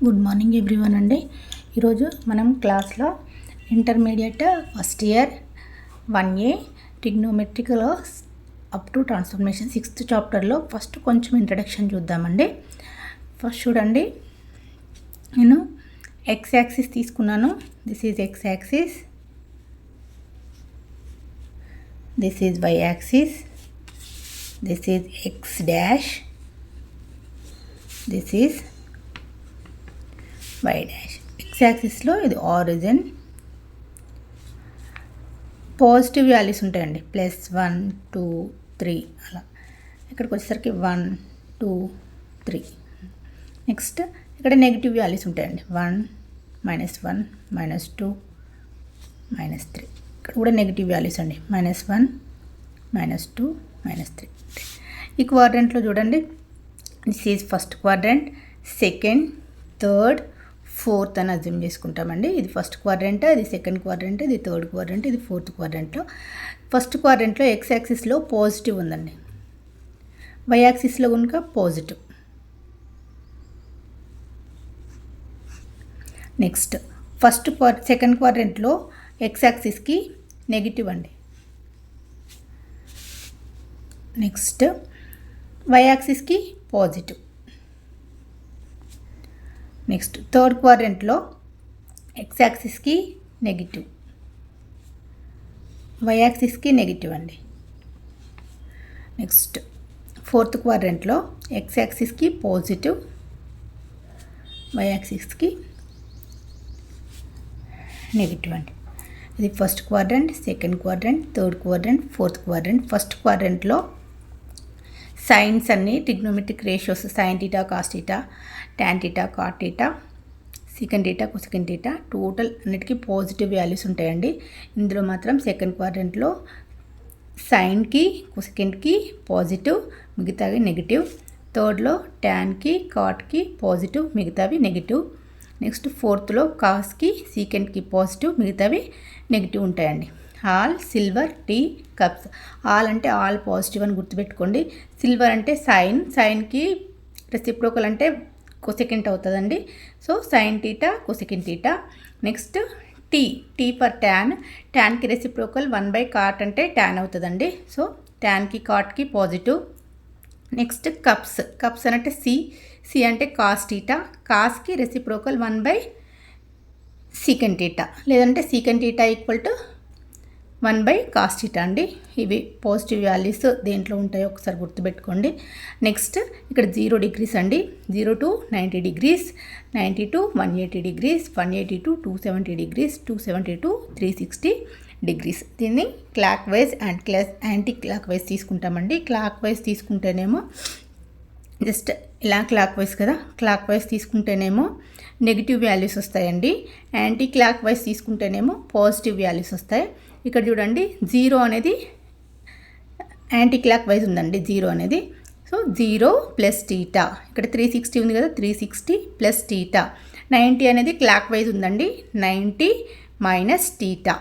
Good morning everyone అండి. ఈరోజు మనం క్లాస్లో ఇంటర్మీడియట్ ఫస్ట్ ఇయర్ 1A ట్రిగ్నోమెట్రిక్లో అప్ టు ట్రాన్స్ఫర్మేషన్ 6th చాప్టర్లో ఫస్ట్ కొంచెం ఇంట్రడక్షన్ చూద్దామండి. ఫస్ట్ చూడండి, నేను ఎక్స్ యాక్సిస్ తీసుకున్నాను. This is x axis, this is y axis, this is x dash, this is y dash. X యాక్సిస్లో ఇది ఆరిజిన్. పాజిటివ్ వాల్యూస్ ఉంటాయండి, +1 2 3 అలా. ఇక్కడికి వచ్చేసరికి 1 2 3. నెక్స్ట్ ఇక్కడ నెగిటివ్ వాల్యూస్ ఉంటాయండి, 1 -1 -2 -3. ఇక్కడ కూడా నెగిటివ్ వాల్యూస్ అండి, -1 -2 -3. ఈ క్వాడ్రంట్లో చూడండి, this is first quadrant, second, third, fourth అని అజ్యూమ్ చేసుకుంటామండి. ఇది ఫస్ట్ క్వాడ్రంట్, ఇది సెకండ్ క్వాడ్రంట్, ఇది థర్డ్ క్వాడ్రంట్, ఇది ఫోర్త్ క్వాడ్రంట్లో. ఫస్ట్ క్వాడ్రంట్లో ఎక్స్ యాక్సిస్లో పాజిటివ్ ఉందండి, వై యాక్సిస్లో కనుక పాజిటివ్. నెక్స్ట్ సెకండ్ క్వాడ్రంట్లో ఎక్స్ యాక్సిస్కి నెగిటివ్ అండి. నెక్స్ట్ వై యాక్సిస్కి పాజిటివ్. నెక్స్ట్ థర్డ్ క్వాడ్రంట్లో ఎక్స్ యాక్సిస్కి నెగిటివ్, వై యాక్సిస్కి నెగిటివ్ అండి. నెక్స్ట్ ఫోర్త్ క్వాడ్రంట్లో ఎక్స్ యాక్సిస్కి పాజిటివ్, వై యాక్సిస్కి నెగిటివ్ అండి. ఇది first quadrant, second quadrant, third quadrant, fourth quadrant. First క్వాడ్రంట్లో సైన్స్ అన్నీ trigonometric ratios, sine theta, cos theta, tan theta, cot theta, secant theta, cosecant theta, total అన్నిటికీ positive values ఉంటాయండి. ఇందులో మాత్రం సెకండ్ క్వాడ్రంట్లో సైన్కి, కొసెకెంట్కి పాజిటివ్, మిగతావి నెగిటివ్. థర్డ్లో టాన్కి, కాట్కి పాజిటివ్, మిగతావి నెగిటివ్. నెక్స్ట్ ఫోర్త్లో కాస్కి, సీకెంట్కి పాజిటివ్, మిగతావి నెగిటివ్ ఉంటాయండి. All silver tea cups. All అంటే ఆల్ పాజిటివ్ అని గుర్తుపెట్టుకోండి. సిల్వర్ అంటే సైన్, సైన్కి రెసిప్రోకల్ అంటే కొసెకెంట్ అవుతుందండి. So sine theta, cosecant theta. Next T for tan, ట్యాన్కి రెసిప్రోకల్ 1/cot అంటే ట్యాన్ అవుతుందండి. సో ట్యాన్కి, కాట్కి పాజిటివ్. నెక్స్ట్ కప్స్ అంటే సి అంటే కాస్ టీటా, కాస్కి రెసిప్రోకల్ 1/secant టీటా, లేదంటే secant టీటా = 1/cos టీటా అండి. ఇవి పాజిటివ్ వాల్యూస్ దేంట్లో ఉంటాయో ఒకసారి గుర్తుపెట్టుకోండి. నెక్స్ట్ ఇక్కడ 0 degrees అండి, 0 to 90 degrees, 90 to 180 degrees, 180 to 270 degrees, 270 to 360 degrees. దీన్ని clockwise and anticlockwise తీసుకుంటామండి. క్లాక్ వైజ్ తీసుకుంటేనేమో జస్ట్ ఇలా క్లాక్ వైజ్ కదా, క్లాక్ వైజ్ తీసుకుంటేనేమో నెగిటివ్ వాల్యూస్ వస్తాయండి. యాంటీ క్లాక్ వైజ్ తీసుకుంటేనేమో పాజిటివ్ వాల్యూస్ వస్తాయి. ఇక్కడ చూడండి, 0 అనేది యాంటీ క్లాక్ వైజ్ ఉందండి, 0 అనేది. సో 0 + టీటా, ఇక్కడ 360 ఉంది కదా, 360 + టీటా. 90 అనేది క్లాక్ వైజ్ ఉందండి, 90 - టీటా.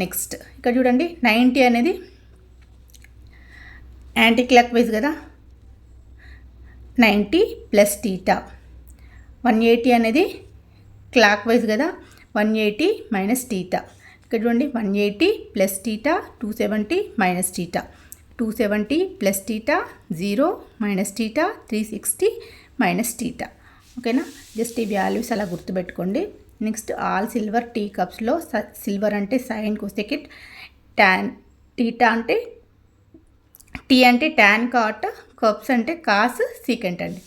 నెక్స్ట్ ఇక్కడ చూడండి, 90 అనేది యాంటీ క్లాక్ వైజ్ కదా, 90 + టీటా. 180 అనేది క్లాక్ వైజ్ కదా, 180 - టీటా. ఇక్కడ చూడండి, 180 + theta, 270 - theta, 270 + theta, 0 - theta, 360 - theta. ఓకేనా, జస్ట్ ఈ వాల్యూస్ అలా గుర్తుపెట్టుకోండి. నెక్స్ట్ ఆల్ సిల్వర్ టీ కప్స్లో సిల్వర్ అంటే సైన్, కొసెకెంట్, టాన్, టీటా అంటే టీ అంటే టాన్, కాట్, కప్స్ అంటే కాస్, సీకెంట్ అండి.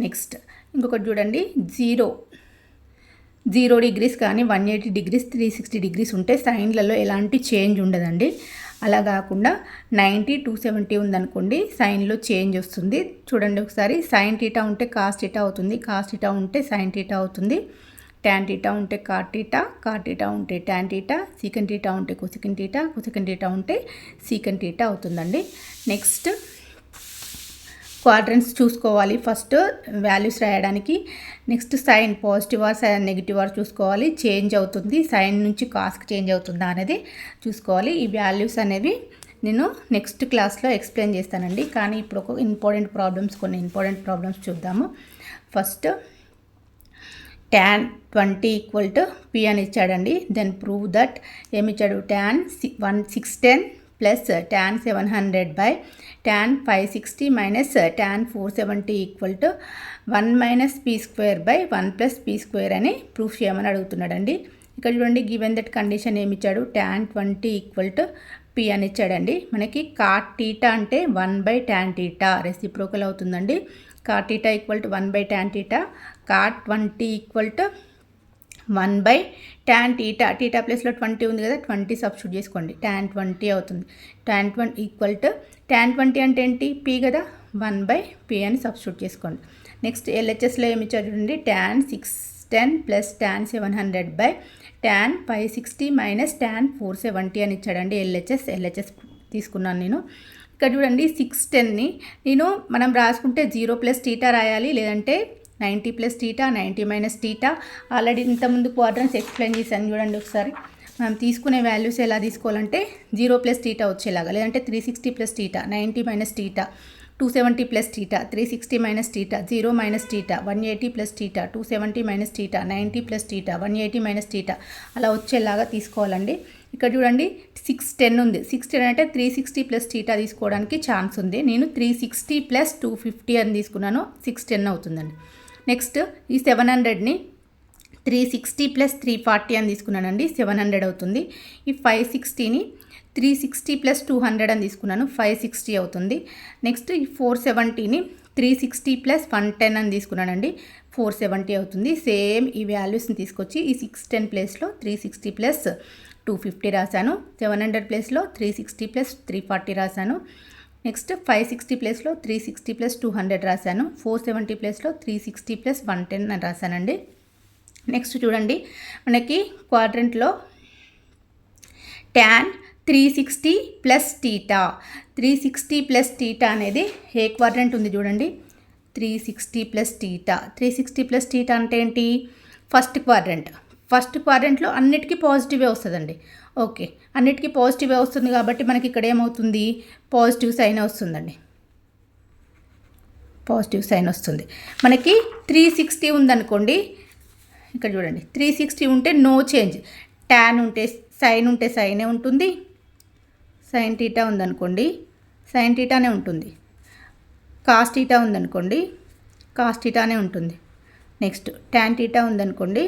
నెక్స్ట్ ఇంకొకటి చూడండి, 0 degrees కానీ 180 degrees, 360 degrees ఉంటే సైన్లలో ఎలాంటి చేంజ్ ఉండదండి. అలా కాకుండా 90 270 ఉందనుకోండి, సైన్లో చేంజ్ వస్తుంది. చూడండి ఒకసారి, సైన్ టీటా ఉంటే కాస్ టీటా అవుతుంది, కాస్ టీటా ఉంటే సైన్ టీటా అవుతుంది, టాన్ టీటా ఉంటే కాట్ టీటా, కాట్ టీటా ఉంటే టాన్ టీటా, సీకెంట్ టీటా ఉంటే కొసెకెంట్ టీటా, కొసెకెంట్ టీటా ఉంటే సీకెంట్ టీటా అవుతుందండి. నెక్స్ట్ క్వాడ్రంట్స్ చూసుకోవాలి ఫస్ట్ వాల్యూస్ రాయడానికి. Next sign positive or sign negative or చూసుకోవాలి, చేంజ్ అవుతుంది, సైన్ నుంచి కాస్కి చేంజ్ అవుతుందా అనేది చూసుకోవాలి. ఈ వాల్యూస్ అనేవి నేను నెక్స్ట్ క్లాస్లో ఎక్స్ప్లెయిన్ చేస్తానండి. కానీ ఇప్పుడు కొన్ని ఇంపార్టెంట్ ప్రాబ్లమ్స్ చూద్దాము. First tan 20 equal to P అని ఇచ్చాడండి. దెన్ ప్రూవ్ దట్ ఏమి ఇచ్చాడు, tan 610 plus tan 700 by tan 560 minus tan 470 equal to 1 minus P square by 1 plus P square అని ప్రూఫ్ చేయమని అడుగుతున్నాడండి. ఇక్కడ చూడండి, గివెన్ దట్ కండిషన్ ఏమి ఇచ్చాడు, tan 20 ఈక్వల్ టు పి అని ఇచ్చాడండి. మనకి కాట్ టీటా అంటే 1 బై tan టీటా రెసిప్రోకల్ అవుతుందండి. Cot theta equal to 1 by tan theta, cot 20 equal to 1 by tan theta. Theta ప్లేస్లో 20 ఉంది కదా, 20 సబ్స్టిట్యూట్ చేసుకోండి, tan 20 అవుతుంది. tan 20 ఈక్వల్ టు tan 20 అంటే ఏంటి, పీ కదా, 1 బై పీ అని సబ్స్టిట్యూట్ చేసుకోండి. నెక్స్ట్ ఎల్హెచ్ఎస్లో ఏమి ఇచ్చారు చూడండి, tan 610 plus tan 700 by tan 560 minus tan 470 అని ఇచ్చాడండి. ఎల్హెచ్ఎస్ తీసుకున్నాను నేను. ఇక్కడ చూడండి, 610ని మనం రాసుకుంటే 0 ప్లస్ టీటా రాయాలి, లేదంటే 90 plus theta, 90 minus theta. Already ఇంతకుముందు క్వాడ్రన్స్ ఎక్స్ప్లెయిన్ చేశాను చూడండి ఒకసారి. మనం తీసుకునే వాల్యూస్ ఎలా తీసుకోవాలంటే 0 ప్లస్ టీటా వచ్చేలాగా, లేదంటే 360 plus theta, 90 minus theta, 270 plus theta, 360 minus theta, 0 minus theta, 180 plus theta, 270 minus theta, 90 plus theta, 180 minus theta, అలా వచ్చేలాగా తీసుకోవాలండి. ఇక్కడ చూడండి, 610 ఉంది. 610 అంటే 360 ప్లస్ టీటా తీసుకోవడానికి ఛాన్స్ ఉంది. నేను 360 ప్లస్ 250 అని తీసుకున్నాను, 610 అవుతుందండి. నెక్స్ట్ ఈ 700ని 360 ప్లస్ 340 అని తీసుకున్నానండి, 700 అవుతుంది. ఈ 560ని 360 ప్లస్ 200 అని తీసుకున్నాను, 560 అవుతుంది. నెక్స్ట్ ఈ 470ని 360 ప్లస్ 110 అని తీసుకున్నానండి, 470 అవుతుంది. సేమ్ ఈ వాల్యూస్ని తీసుకొచ్చి ఈ 610 ప్లేస్లో 360 ప్లస్ 250 రాశాను, 700 ప్లేస్లో 360 ప్లస్ 340 రాశాను. నెక్స్ట్ 560 ప్లేస్లో 360 ప్లస్ 200 రాశాను, 470 ప్లేస్లో 360 ప్లస్ 110 అని రాశానండి. నెక్స్ట్ చూడండి, మనకి క్వాడ్రంట్లో tan 360 plus theta, 360 plus theta అనేది ఏ క్వాడ్రంట్ ఉంది చూడండి, 360 ప్లస్ టీటా. 360 ప్లస్ టీటా అంటే ఏంటి, ఫస్ట్ క్వాడ్రంట్. ఫస్ట్ క్వాడ్రంట్లో అన్నిటికీ పాజిటివే వస్తుందండి. ఓకే, అన్నిటికీ పాజిటివే వస్తుంది కాబట్టి మనకి ఇక్కడ ఏమవుతుంది, పాజిటివ్ సైన్ వస్తుందండి, పాజిటివ్ సైన్ వస్తుంది. మనకి 360 ఉందనుకోండి, ఇక్కడ చూడండి 360 ఉంటే నో చేంజ్, ట్యాన్ ఉంటే సైన్ ఉంటే సైనే ఉంటుంది, సైన్ టీటా ఉందనుకోండి సైన్ టీటానే ఉంటుంది, కాస్ టీటా ఉందనుకోండి కాస్ టీటానే ఉంటుంది. నెక్స్ట్ ట్యాన్ టీటా ఉందనుకోండి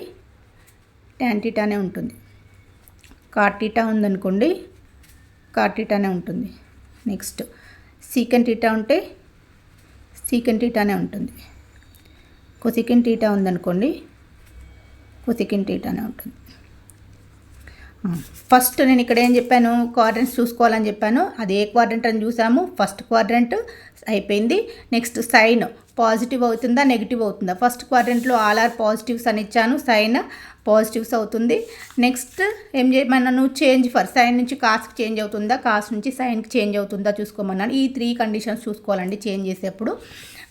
ట్యాన్ టీటానే ఉంటుంది, కాట్ టీటా ఉందనుకోండి కాట్ టీటానే ఉంటుంది. నెక్స్ట్ సీకెంట్ టీటా ఉంటే సీకెంట్ టీటానే ఉంటుంది, కొసెకెంట్ టీటా ఉందనుకోండి కొసెకెంట్ టీటానే ఉంటుంది. ఫస్ట్ నేను ఇక్కడ ఏం చెప్పాను, క్వాడ్రంట్స్ చూసుకోవాలని చెప్పాను, అది ఏ క్వాడ్రంట్ అని చూసాము. ఫస్ట్ క్వాడ్రంట్ అయిపోయింది. నెక్స్ట్ సైన్ పాజిటివ్ అవుతుందా నెగిటివ్ అవుతుందా, ఫస్ట్ క్వాడ్రంట్లో ఆల్ ఆర్ పాజిటివ్స్ అని ఇచ్చాను, సైన్ పాజిటివ్స్ అవుతుంది. నెక్స్ట్ ఏం చేయమన్నాను, చేంజ్ ఫర్, సైన్ నుంచి కాస్కి చేంజ్ అవుతుందా, కాస్ నుంచి సైన్కి చేంజ్ అవుతుందా చూసుకోమన్నాను. ఈ 3 కండిషన్స్ చూసుకోవాలండి చేంజ్ చేసేప్పుడు.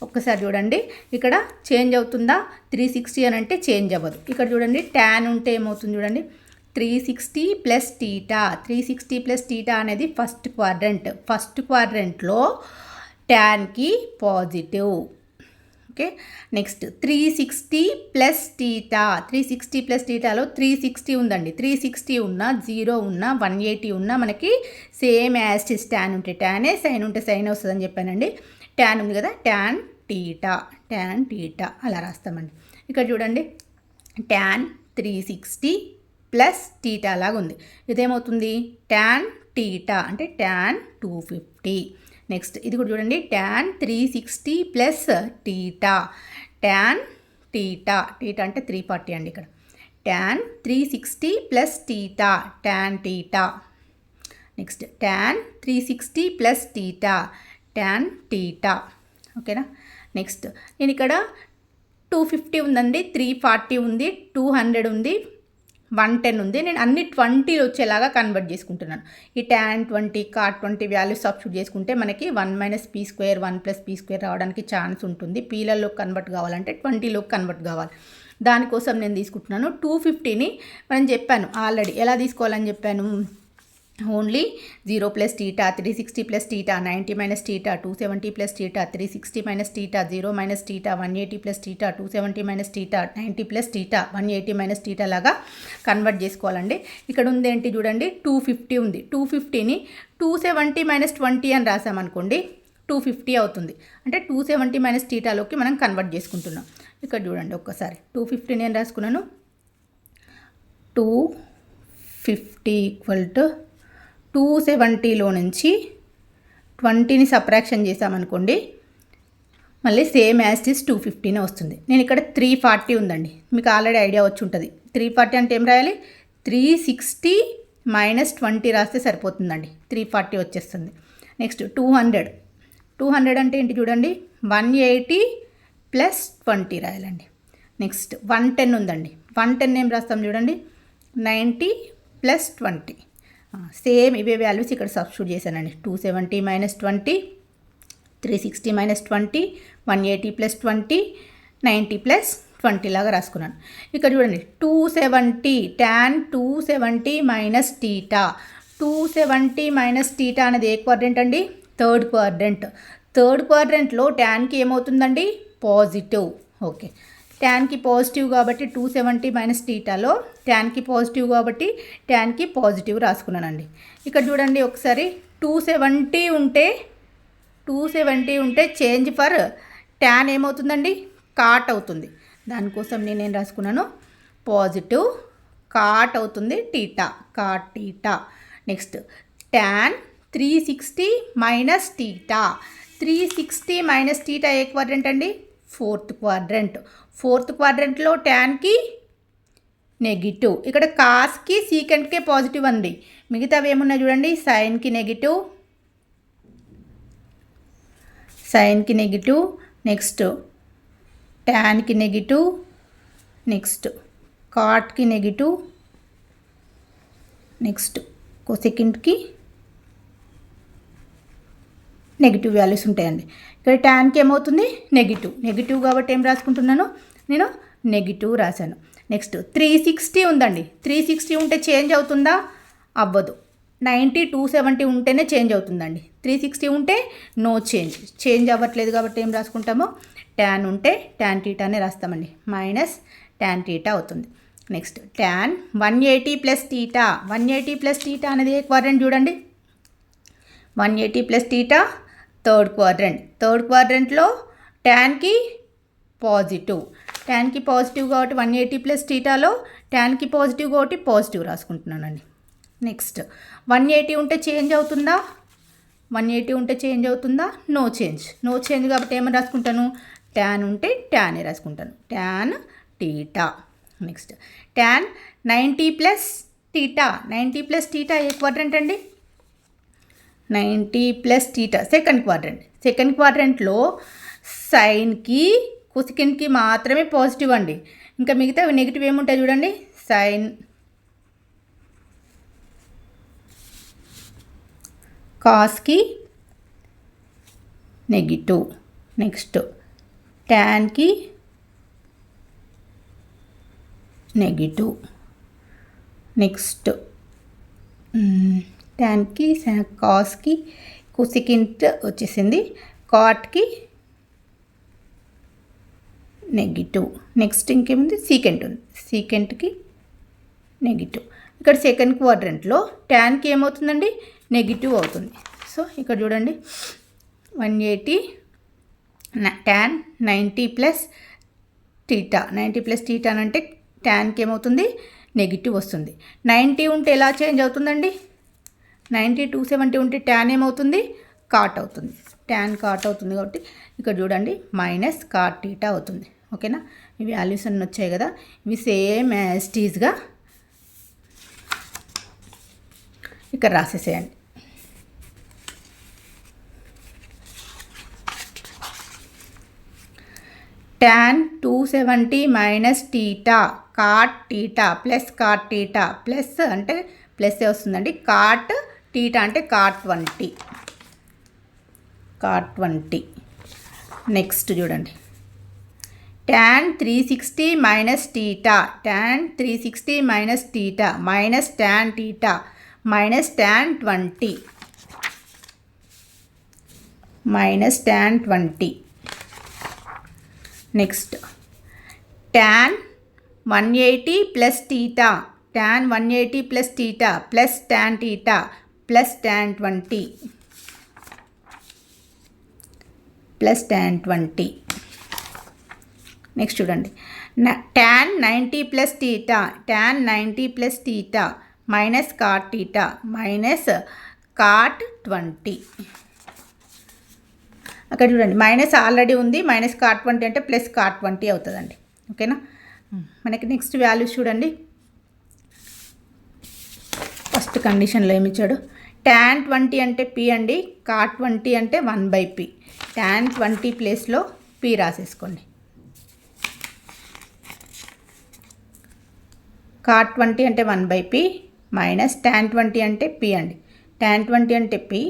ఒక్కసారి చూడండి, ఇక్కడ చేంజ్ అవుతుందా, 360 అని అంటే చేంజ్ అవ్వదు. ఇక్కడ చూడండి ట్యాన్ ఉంటే ఏమవుతుంది చూడండి, 360 ప్లస్ టీటా, 360 ప్లస్ టీటా అనేది ఫస్ట్ క్వాడ్రంట్. ఫస్ట్ క్వాడ్రంట్లో ట్యాన్కి positive. Okay, next 360 plus theta, 360 plus టీటాలో 360 ఉందండి, 360 ఉన్నా 0 ఉన్నా 180 ఉన్నా మనకి సేమ్ యాస్టిస్ ట్యాన్ ఉంటే ట్యానే, సైన్ ఉంటే సైన్ వస్తుందని చెప్పానండి. ట్యాన్ ఉంది కదా, ట్యాన్ టీటా అలా రాస్తామండి. ఇక్కడ చూడండి ట్యాన్ 360 ప్లస్ టీటా లాగా ఉంది, ఇదేమవుతుంది ట్యాన్ టీటా అంటే ట్యాన్ 250. నెక్స్ట్ ఇది కూడా చూడండి tan 360 plus theta, tan theta అంటే 340 అండి. ఇక్కడ tan 360 plus theta, tan theta. Next tan 360 plus theta, tan theta. ఓకేనా. నెక్స్ట్ నేను ఇక్కడ 250 ఉందండి, 340 ఉంది, 200 ఉంది, 110 ఉంది. నేను అన్ని 20 వచ్చేలాగా కన్వర్ట్ చేసుకుంటున్నాను. ఈ ట్యాన్ 20 కాట్ 20 వాల్యూస్ సబ్స్టిట్యూట్ చేసుకుంటే మనకి 1 minus P square 1 plus P square రావడానికి ఛాన్స్ ఉంటుంది. పీలలో కన్వర్ట్ కావాలంటే 20లోకి కన్వర్ట్ కావాలి, దానికోసం నేను తీసుకుంటున్నాను. 250ని మనం చెప్పాను ఆల్రెడీ ఎలా తీసుకోవాలని చెప్పాను, only 0 plus theta, 360 plus theta, 90 minus theta, 270 plus theta, 360 minus theta, 0 minus theta, 180 plus theta, 270 minus theta, 90 plus theta, 180 minus theta లాగా కన్వర్ట్ చేసుకోవాలండి. ఇక్కడ ఉంది ఏంటి చూడండి, 250 ఉంది. 250ని 270 మైనస్ 20 అని రాసామనుకోండి 250 అవుతుంది. అంటే 270 మైనస్ టీటాలోకి మనం కన్వర్ట్ చేసుకుంటున్నాం. ఇక్కడ చూడండి ఒక్కసారి 250 నేను రాసుకున్నాను. 250 ఈక్వల్ టు 270లో నుంచి 20ని సబ్ట్రాక్షన్ చేసామనుకోండి మళ్ళీ సేమ్ యాజ్ ఇస్ 250నే వస్తుంది. నేను ఇక్కడ 340 ఉందండి, మీకు ఆల్రెడీ ఐడియా వచ్చి ఉంటుంది. 340 అంటే ఏం రాయాలి, 360 మైనస్ 20 రాస్తే సరిపోతుందండి, 340 వచ్చేస్తుంది. నెక్స్ట్ 200 అంటే ఏంటి చూడండి, 180 ప్లస్ 20 రాయాలండి. నెక్స్ట్ 110 ఉందండి, 110 ఏం రాస్తాం చూడండి, 90 ప్లస్ 20. సేమ్ ఇవే వాల్యూస్ ఇక్కడ సబ్స్టిట్యూట్ చేశానండి. 270 మైనస్ 20, 360 మైనస్ 20, 180 ప్లస్ 20, 90 ప్లస్ 20 లాగా రాసుకున్నాను. ఇక్కడ చూడండి 270 tan 270 minus theta. 270 minus theta అనేది ఏ క్వాడ్రంట్ అండి, థర్డ్ క్వాడ్రంట్. థర్డ్ క్వాడ్రంట్లో ట్యాన్కి ఏమవుతుందండి, పాజిటివ్. ఓకే, ట్యాన్కి పాజిటివ్ కాబట్టి 270 మైనస్ టీటాలో ట్యాన్కి పాజిటివ్ కాబట్టి ట్యాన్కి పాజిటివ్ రాసుకున్నానండి. ఇక్కడ చూడండి ఒకసారి 270 ఉంటే చేంజ్ ఫర్ ట్యాన్ ఏమవుతుందండి, కాట్ అవుతుంది. దానికోసం నేనేం రాసుకున్నాను, పాజిటివ్ కాట్ అవుతుంది theta, cot theta. Next tan 360 minus theta. 360 minus theta ఏ క్వాడ్రంట్ అండి, ఫోర్త్ క్వాడ్రంట్. ఫోర్త్ క్వాడ్రంట్లో ట్యాన్కి నెగిటివ్, ఇక్కడ కాస్కి సీకెంట్కే పాజిటివ్ అండి. మిగతావి ఏమున్నాయి చూడండి, సైన్కి నెగిటివ్, నెక్స్ట్ ట్యాన్కి నెగిటివ్, నెక్స్ట్ కాట్కి నెగిటివ్, నెక్స్ట్ కొసెకంట్కి నెగిటివ్ వాల్యూస్ ఉంటాయండి. ఇక్కడ ట్యాన్కి ఏమవుతుంది, నెగిటివ్ కాబట్టి ఏం రాసుకుంటున్నాను నేను, నెగిటివ్ రాశాను. నెక్స్ట్ 360 ఉందండి, 360 ఉంటే చేంజ్ అవుతుందా, అవ్వదు. 90 270 ఉంటేనే చేంజ్ అవుతుందండి. 360 ఉంటే నో చేంజ్ అవ్వట్లేదు కాబట్టి ఏం రాసుకుంటామో, ట్యాన్ ఉంటే ట్యాన్ టీటానే రాస్తామండి, మైనస్ ట్యాన్ టీటా అవుతుంది. Next tan 180 plus theta. 180 plus theta అనేది ఏ క్వాడ్రంట్ చూడండి, 180 ప్లస్ టీటా థర్డ్ క్వాడ్రంట్లో ట్యాన్కి పాజిటివ్ కాబట్టి 180 ప్లస్ టీటాలో ట్యాన్కి పాజిటివ్ కాబట్టి పాజిటివ్ రాసుకుంటున్నానండి. నెక్స్ట్ 180 ఉంటే చేంజ్ అవుతుందా, నో చేంజ్ కాబట్టి ఏమని రాసుకుంటాను, ట్యాన్ ఉంటే ట్యానే రాసుకుంటాను, tan theta. Next tan 90 plus theta ఏ క్వాడ్రంట్ అండి, 90 ప్లస్ టీటా సెకండ్ క్వాడ్రంట్లో సైన్కి కొసెకంట్కి మాత్రమే పాజిటివ్ అండి. ఇంకా మిగతా నెగిటివ్ ఏముంటాయి చూడండి, సైన్, కాస్కి నెగిటివ్, నెక్స్ట్ ట్యాన్కి నెగిటివ్, నెక్స్ట్ ట్యాన్కి కాస్కి కొసెకంట్ వచ్చేసింది, కాట్కి నెగిటివ్. నెక్స్ట్ ఇంకేముంది, సీకెంట్కి నెగిటివ్. ఇక్కడ సెకండ్ క్వాడ్రంట్లో ట్యాన్కి ఏమవుతుందండి, నెగిటివ్ అవుతుంది. సో ఇక్కడ చూడండి 180 tan 90 plus theta. 90 plus theta అంటే ట్యాన్కి ఏమవుతుంది, నెగిటివ్ వస్తుంది. 90 ఉంటే ఎలా చేంజ్ అవుతుందండి, 90 270 ఉంటే ట్యాన్ ఏమవుతుంది, కాట్ అవుతుంది. ట్యాన్ కాట్ అవుతుంది కాబట్టి ఇక్కడ చూడండి మైనస్ కాట్ టీటా అవుతుంది. ఓకేనా, ఈ వాల్యూస్ అన్నీ వచ్చాయి కదా, ఇవి సేమ్ యాజ్ టీజ్గా ఇక్కడ రాసేసేయండి. Tan 270 minus theta cot theta plus cot theta, plus అంటే ప్లస్ వస్తుందండి, కాట్ టీటా అంటే కాట్ 20. నెక్స్ట్ చూడండి tan 360 minus theta minus tan theta minus tan 20 minus tan 20. Next, tan 180 plus theta, tan 180 plus theta plus tan theta plus tan 20 plus tan 20. Next చూడండి, tan 90 plus theta, tan 90 plus theta minus cot theta minus cot 20. అక్కడ చూడండి minus already ఉంది, minus cot 20 అంటే plus cot 20 అవుతుందండి. ఓకేనా, మనకి next values చూడండి. First కండిషన్లో ఏమి ఇచ్చాడు, tan 20 అంటే p అండి, కాట్ 20 అంటే 1/p. tan 20 ప్లేస్లో p రాసేసుకోండి. కాట్ 20 అంటే 1/p మైనస్ tan 20 అంటే p అండి. tan 20 అంటే p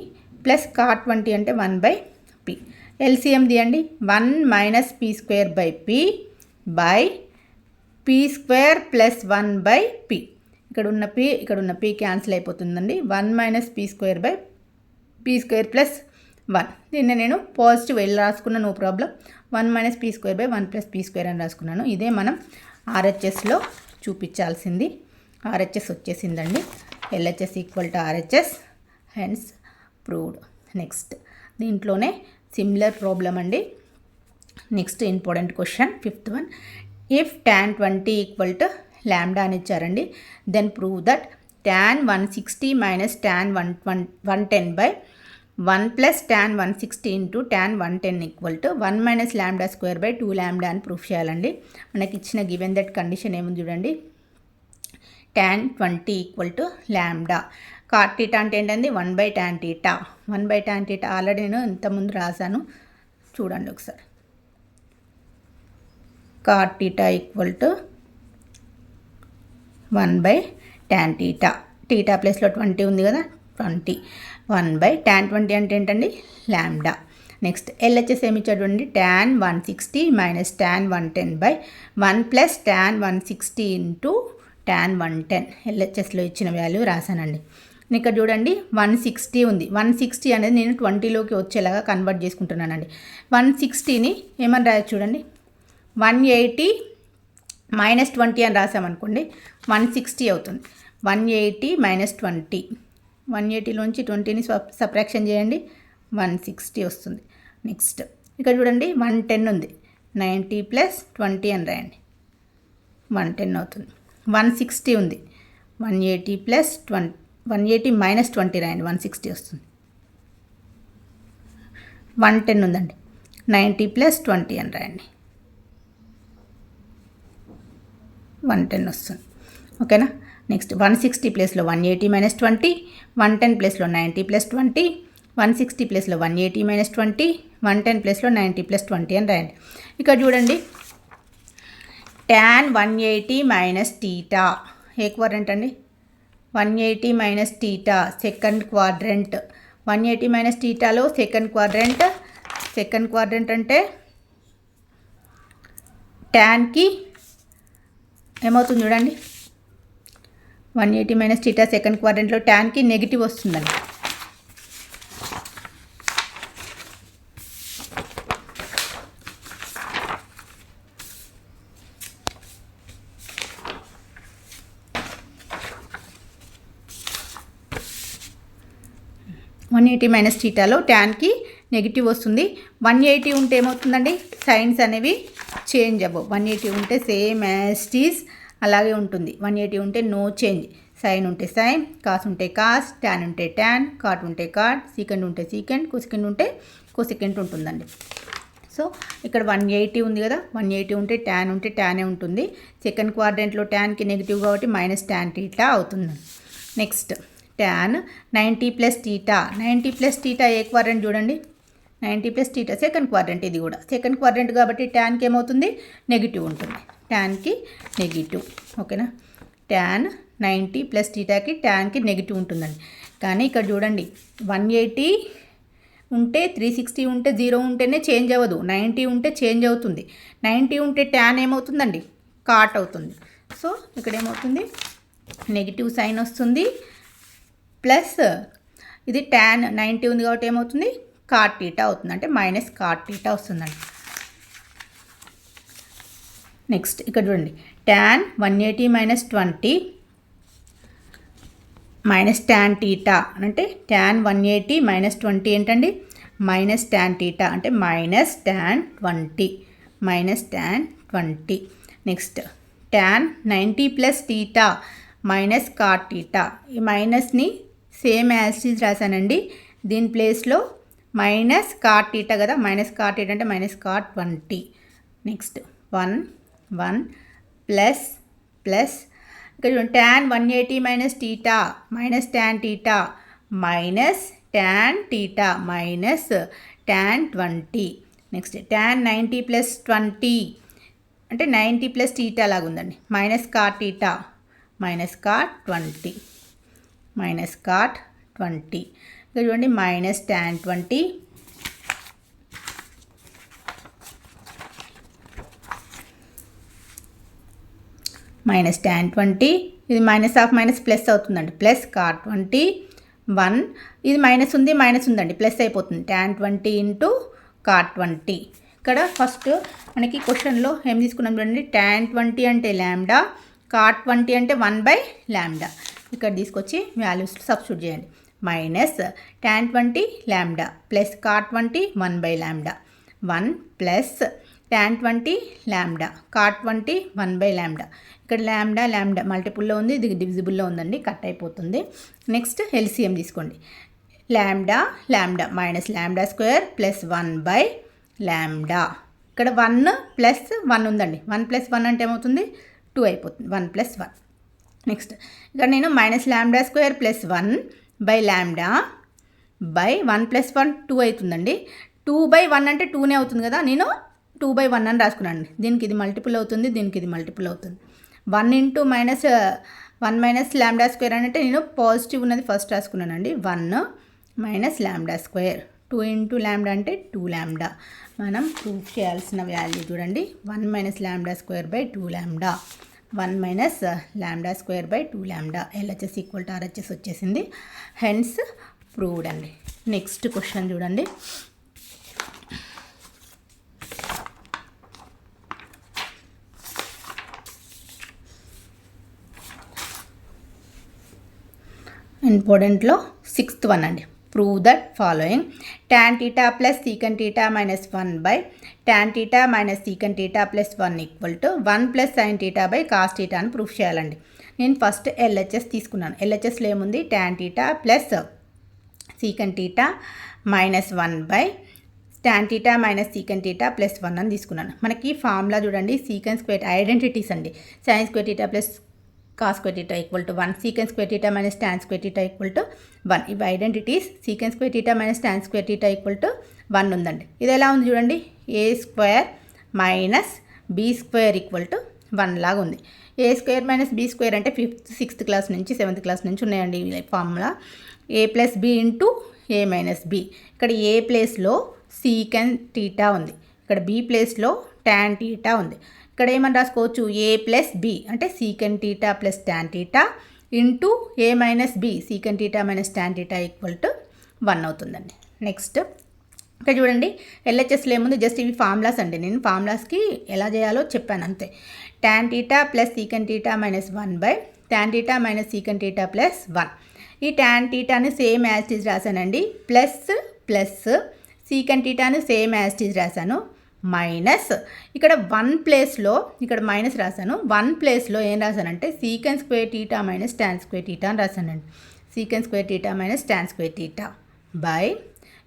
ప్లస్ కాట్ 20 అంటే 1/p. ఎల్సిఎం తీయండి, 1 minus p square by p by p square plus 1/p. ఇక్కడ ఉన్న p క్యాన్సిల్ అయిపోతుందండి. 1 minus p square by p square plus 1. దీన్ని నేను పాజిటివ్ వెళ్ళి రాసుకున్నా, no problem. 1 minus p square by 1 plus p square అని రాసుకున్నాను. ఇదే మనం ఆర్హెచ్ఎస్లో చూపించాల్సింది. ఆర్హెచ్ఎస్ వచ్చేసిందండి. LHS equal to RHS, hence proved. Next దీంట్లోనే సిమిలర్ ప్రాబ్లం అండి. Next important question, 5th one. If tan 20 equal to lambda అని ఇచ్చారండి, then prove that tan 160 minus tan 110 by 1 plus tan 160 into tan 110 equal to 1 minus lambda square by 2 lambda అని proof చేయాలండి. మనకి ఇచ్చిన given that condition ఏముంది చూడండి, tan 20 equal to lambda. Cot theta అంటే ఏంటండి, 1/tan theta. 1/tan theta already నేను ఇంతకుముందు రాశాను, చూడండి ఒకసారి. Cot theta equal to 1/tan theta. Theta ప్లేస్లో 20 ఉంది కదా, 20. 1/tan 20 అంటే ఏంటండి, లాంబ్డా. నెక్స్ట్ ఎల్హెచ్ఎస్ ఏమి ఇచ్చాడు అండి, tan 160 minus tan 110 by 1 plus tan 160 into tan 110. ఎల్హెచ్ఎస్లో ఇచ్చిన వాల్యూ రాశానండి. ఇక్కడ చూడండి 160 ఉంది. 160 అనేది నేను 20లోకి వచ్చేలాగా కన్వర్ట్ చేసుకుంటున్నానండి. 160ని ఏమని రాయొచ్చు చూడండి, 180 మైనస్ 20 అని రాసామనుకోండి, 160 అవుతుంది. 180 మైనస్ 20, 180లోంచి 20ని సబ్ట్రాక్షన్ చేయండి, 160 వస్తుంది. నెక్స్ట్ ఇక్కడ చూడండి 110 ఉంది, 90 ప్లస్ 20 అని రాయండి, 110 అవుతుంది. 160 ఉంది, 180 ప్లస్ 20, 180 మైనస్ 20 రాయండి, 160 వస్తుంది. 110 ఉందండి, 90 ప్లస్ 20 అని రాయండి, 110 వస్తుంది. ఓకేనా, నెక్స్ట్ 160 ప్లేస్లో 180 మైనస్ 20, 110 ప్లేస్లో 90 ప్లస్ 20, 160 ప్లేస్లో 180 మైనస్ 20, 110 ప్లేస్లో 90 ప్లస్ 20 అని రాయండి. ఇక్కడ చూడండి tan 180 మైనస్ టీటా ఏ క్వాడ్రంట్ అండి, 180 minus theta second quadrant. 180 minus టీటాలో సెకండ్ క్వాడ్రంట్ అంటే ట్యాన్కి ఏమవుతుంది చూడండి, 180 మైనస్ టీటా సెకండ్ క్వాడ్రంట్లో ట్యాన్కి నెగిటివ్ వస్తుందండి. మైనస్ టీటాలో ట్యాన్కి నెగిటివ్ వస్తుంది. 180 ఉంటే ఏమవుతుందండి, సైన్స్ అనేవి చేంజ్ అవ్వవు. 180 ఉంటే సేమ్ యాజ్ ఈజ్ అలాగే ఉంటుంది. 180 ఉంటే నో చేంజ్. సైన్ ఉంటే సైన్, కాస్ ఉంటే కాస్, ట్యాన్ ఉంటే ట్యాన్, కాట్ ఉంటే కాట్, సీకెండ్ ఉంటే సీకెండ్, కోసెకెండ్ ఉంటే కోసెకెండ్ ఉంటుందండి. సో ఇక్కడ 180 ఉంది కదా, 180 ఉంటే ట్యాన్ ఉంటే ట్యానే ఉంటుంది. సెకండ్ క్వాడ్రంట్లో ట్యాన్కి నెగిటివ్ కాబట్టి మైనస్ ట్యాన్ టీటా అవుతుంది. Next tan 90 plus theta. 90 plus theta ఏ క్వాడ్రంట్ చూడండి, 90 ప్లస్ టీటా సెకండ్ క్వాడ్రంట్. ఇది కూడా సెకండ్ క్వాడ్రంట్ కాబట్టి ట్యాన్కి ఏమవుతుంది, నెగిటివ్ ఉంటుంది. ట్యాన్కి నెగిటివ్. ఓకేనా, tan 90 ప్లస్ టీటాకి ట్యాన్కి నెగిటివ్ ఉంటుందండి. కానీ ఇక్కడ చూడండి 180 ఉంటే 360 ఉంటే 0 ఉంటేనే చేంజ్ అవ్వదు. 90 ఉంటే చేంజ్ అవుతుంది. 90 ఉంటే ట్యాన్ ఏమవుతుందండి, కాట్ అవుతుంది. సో ఇక్కడ ఏమవుతుంది, నెగిటివ్ సైన్ వస్తుంది, ప్లస్ ఇది tan 90 ఉంది కాబట్టి ఏమవుతుంది cot θ అవుతుంది, అంటే మైనస్ cot θ వస్తుందండి. నెక్స్ట్ ఇక్కడ చూడండి tan 180 మైనస్ 20 మైనస్ tan θ అంటే tan 180 మైనస్ 20 ఏంటండి మైనస్ tan θ అంటే minus tan 20 minus tan 20. Next tan 90 plus θ minus cot θ, ఈ మైనస్ని సేమ్ యాజ్ ఇట్ ఈజ్ రాశానండి. దీని ప్లేస్లో మైనస్ cot θ కదా, మైనస్ cot θ అంటే minus cot 20. Next 1 plus plus ఇక్కడ tan 180 minus θ minus tan θ minus tan θ minus tan 20. Next tan 90 plus 20 అంటే 90 plus θ లాగా ఉందండి, minus cot θ minus cot 20 minus cot 20. ఇక్కడ చూడండి మైనస్ tan 20 మైనస్ tan 20, ఇది minus of minus plus అవుతుందండి, plus cot 20 1, ఇది minus ఉంది మైనస్ ఉందండి ప్లస్ అయిపోతుంది, tan 20 ఇంటూ cot 20. ఇక్కడ ఫస్ట్ మనకి క్వశ్చన్లో ఏం తీసుకున్నాం చూడండి, tan 20 అంటే లాంబ్డా, cot 20 అంటే 1/λ. ఇక్కడ తీసుకొచ్చి వాల్యూస్ సబ్స్టిట్యూట్ చేయండి. Minus tan 20 lambda plus cot 20 1/λ 1 plus tan 20 lambda cot 20 1/λ. ఇక్కడ లాంబ్డా మల్టిపుల్లో ఉంది, ఇది డివిజిబుల్లో ఉందండి, కట్ అయిపోతుంది. నెక్స్ట్ ఎల్సిఎం తీసుకోండి. Lambda minus lambda square plus 1/λ. ఇక్కడ 1 ప్లస్ 1 ఉందండి, 1 ప్లస్ 1 అంటే ఏమవుతుంది 2 అయిపోతుంది, 1 ప్లస్ 1. నెక్స్ట్ ఇక్కడ నేను minus lambda square plus 1/λ by 1 plus 1 2 అవుతుందండి. 2/1 అంటే 2నే అవుతుంది కదా, నేను 2/1 అని రాసుకున్నాను. దీనికి ఇది మల్టిపుల్ అవుతుంది, దీనికి ఇది మల్టిపుల్ అవుతుంది. 1 into minus 1 minus lambda square అంటే నేను పాజిటివ్ ఉన్నది ఫస్ట్ రాసుకున్నానండి. 1 minus lambda square, 2 into lambda అంటే 2λ. మనం ప్రూఫ్ చేయాల్సిన వాల్యూ చూడండి, 1 minus lambda square by 2λ, 1 minus lambda square by 2λ. LHS equal to RHS వచ్చేసింది, హెన్స్ ప్రూవ్డ్ అండి. నెక్స్ట్ క్వశ్చన్ చూడండి. ఇంపార్టెంట్లో 6th వన్ అండి. Prove that following tan θ plus secant θ minus 1 tan θ minus secant θ plus 1 equal to 1 plus sin θ by cos θ అని proof చేయాలండి. నేను first LHS తీసుకున్నాను. LHSలో ఏముంది tan θ plus secant θ minus 1 tan θ minus secant θ plus 1 అని తీసుకున్నాను. మనకి ఫార్ములా చూడండి, సీకెంట్ స్క్వేర్ ఐడెంటిటీస్ అండి. sin square θ plus cos square theta equal to 1, secant square theta minus tan square theta equal to 1. ఇవి identities. secant square theta minus tan square theta equal to 1 ఉందండి. ఇది ఎలా ఉంది చూడండి, a square minus b square equal to 1 లాగా ఉంది. a square minus b square అంటే 5th 6th class నుంచి 7th క్లాస్ నుంచి ఉన్నాయండి formula. a plus b into a minus b. ఇక్కడ a ప్లేస్లో secant theta ఉంది, ఇక్కడ b ప్లేస్లో tan theta ఉంది. ఇక్కడ ఏమని రాసుకోవచ్చు, a ప్లస్ b అంటే secant θ plus tan θ into a minus b secant θ minus tan θ equal to 1 అవుతుందండి. నెక్స్ట్ ఇక్కడ చూడండి, LHSలో ఏముంది, జస్ట్ ఇవి ఫార్ములాస్ అండి. నేను ఫార్ములాస్కి ఎలా చేయాలో చెప్పాను అంతే. tan θ plus secant θ minus 1 tan θ minus secant θ plus 1. ఈ tan θని సేమ్ యాజ్ ఈజ్ రాశానండి, ప్లస్ ప్లస్ secant θని సేమ్ యాజ్ ఈజ్ రాశాను, మైనస్ ఇక్కడ 1 ప్లేస్లో ఇక్కడ మైనస్ రాశాను, 1 ప్లేస్లో ఏం రాశానంటే secant square θ minus tan square θ అని రాశానండి. secant square θ minus tan square θ by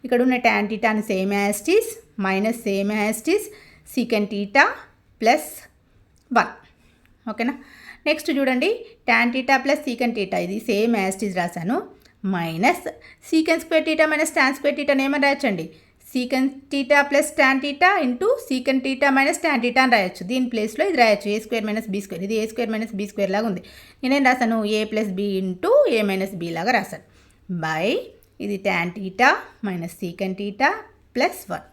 ఇక్కడ ఉన్న tan θని same as is minus same as is secant θ plus 1. ఓకేనా. నెక్స్ట్ చూడండి, tan θ ప్లస్ secant θ ఇది సేమ్ యాజ్ ఈజ్ రాశాను, minus secant square θ minus tan square θని ఏమని రాయచ్చండి, secant θ plus tan θ into secant θ minus tan θ అని రాయొచ్చు. దీని ప్లేస్లో ఇది రాయొచ్చు, a square minus b square. ఇది a square minus b square లాగా ఉంది. నేనేం రాశాను, a plus b into a minus b లాగా రాశాను, బై ఇది tan θ minus secant θ plus 1.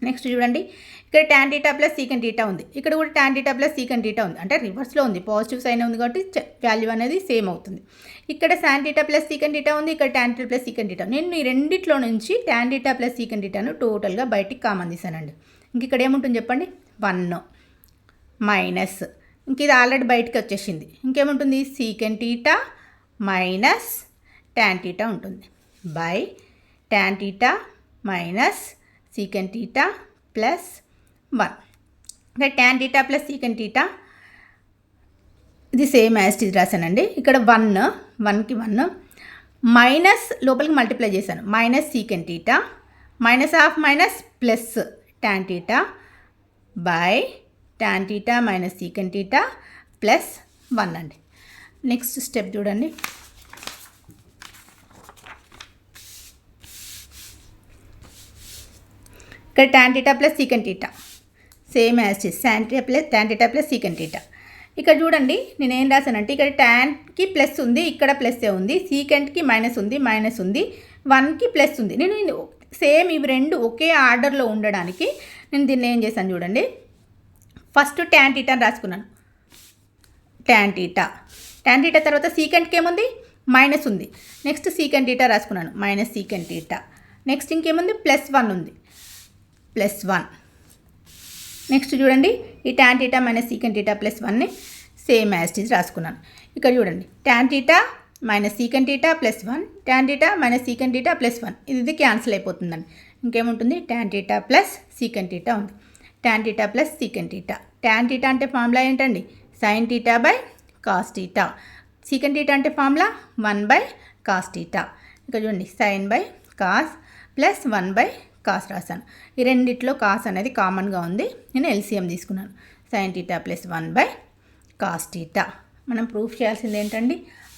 Next చూడండి, ఇక్కడ tan θ ప్లస్ సీకెంట్ θ ఉంది, ఇక్కడ కూడా tan θ ప్లస్ సీకెంట్ θ ఉంది, అంటే రివర్స్లో ఉంది, పాజిటివ్ సైన్ ఉంది కాబట్టి వాల్యూ అనేది సేమ్ అవుతుంది. ఇక్కడ sin θ ప్లస్ సీకెంట్ θ ఉంది, ఇక్కడ tan θ ప్లస్ సీకెంట్ θ. నేను ఈ రెండిట్లో నుంచి tan θ ప్లస్ సీకెంట్ θను టోటల్గా బయటికి కామన్ తీసానండి. ఇంక ఇక్కడ ఏముంటుంది చెప్పండి, 1 మైనస్, ఇంక ఇది ఆల్రెడీ బయటికి వచ్చేసింది, ఇంకేముంటుంది సీకెంట్ θ మైనస్ tan θ ఉంటుంది, by tan θ minus secant θ plus 1. ఇక్కడ tan θ ప్లస్ సీకెంట్ θ ఇది సేమ్ యాజ్ ఇది రాశానండి. ఇక్కడ 1కి 1 మైనస్ లోపలికి మల్టిప్లై చేశాను, minus secant θ minus half minus plus tan θ by tan θ minus secant θ plus 1 అండి. నెక్స్ట్ స్టెప్ చూడండి, ఇక్కడ tan θ plus secant θ same as tan θ plus secant θ. ఇక్కడ చూడండి నేను ఏం రాశానంటే, ఇక్కడ ట్యాన్కి ప్లస్ ఉంది, ఇక్కడ ప్లస్ఏ ఉంది, సీకెంట్కి మైనస్ ఉంది, మైనస్ ఉంది, 1కి ప్లస్ ఉంది. నేను సేమ్ ఇవి రెండు ఒకే ఆర్డర్లో ఉండడానికి నేను దీన్ని ఏం చేశాను చూడండి, ఫస్ట్ tan θ అని రాసుకున్నాను, tan θ తర్వాత సీకెంట్కి ఏముంది మైనస్ ఉంది, నెక్స్ట్ సీకెంట్ θ రాసుకున్నాను, మైనస్ సీకెంట్ θ, నెక్స్ట్ ఇంకేముంది ప్లస్ 1 ఉంది, ప్లస్ 1. నెక్స్ట్ చూడండి ఈ tan θ మైనస్ సీకెంట్ θ ప్లస్ 1ని సేమ్ యాజ్ ఇట్ ఈజ్ రాసుకున్నాను. ఇక్కడ చూడండి tan θ minus secant θ plus 1, tan θ minus secant θ plus 1, ఇది క్యాన్సిల్ అయిపోతుందండి. ఇంకేముంటుంది tan θ ప్లస్ సీకెంట్ θ ఉంది, tan θ ప్లస్ సీకెంట్ θ. tan θ అంటే ఫార్ములా ఏంటండి, sin θ బై కాస్ θ. సీకెంట్ θ అంటే ఫార్ములా 1 బై కాస్ θ. ఇక్కడ చూడండి sin by cos plus 1 by cos రాశాను. ఈ రెండిట్లో కాస్ అనేది కామన్గా ఉంది, నేను ఎల్సిఎం తీసుకున్నాను, sin θ ప్లస్ 1 బై కాస్ θ. మనం ప్రూఫ్ చేయాల్సింది ఏంటండి,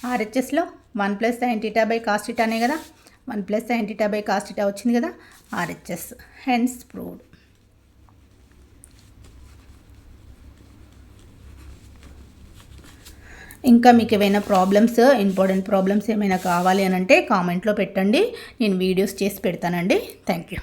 ఆర్హెచ్ఎస్లో 1 ప్లస్ sin θ బై కాస్ θ అనే కదా, 1 ప్లస్ sin θ బై కాస్ θ వచ్చింది కదా ఆర్హెచ్ఎస్, హెన్స్ ప్రూవ్డ్. ఇంకా మీకు ఏమైనా ప్రాబ్లమ్స్, ఇంపార్టెంట్ ప్రాబ్లమ్స్ ఏమైనా కావాలి అని అంటే కామెంట్లో పెట్టండి, నేను వీడియోస్ చేసి పెడతానండి. Thank you.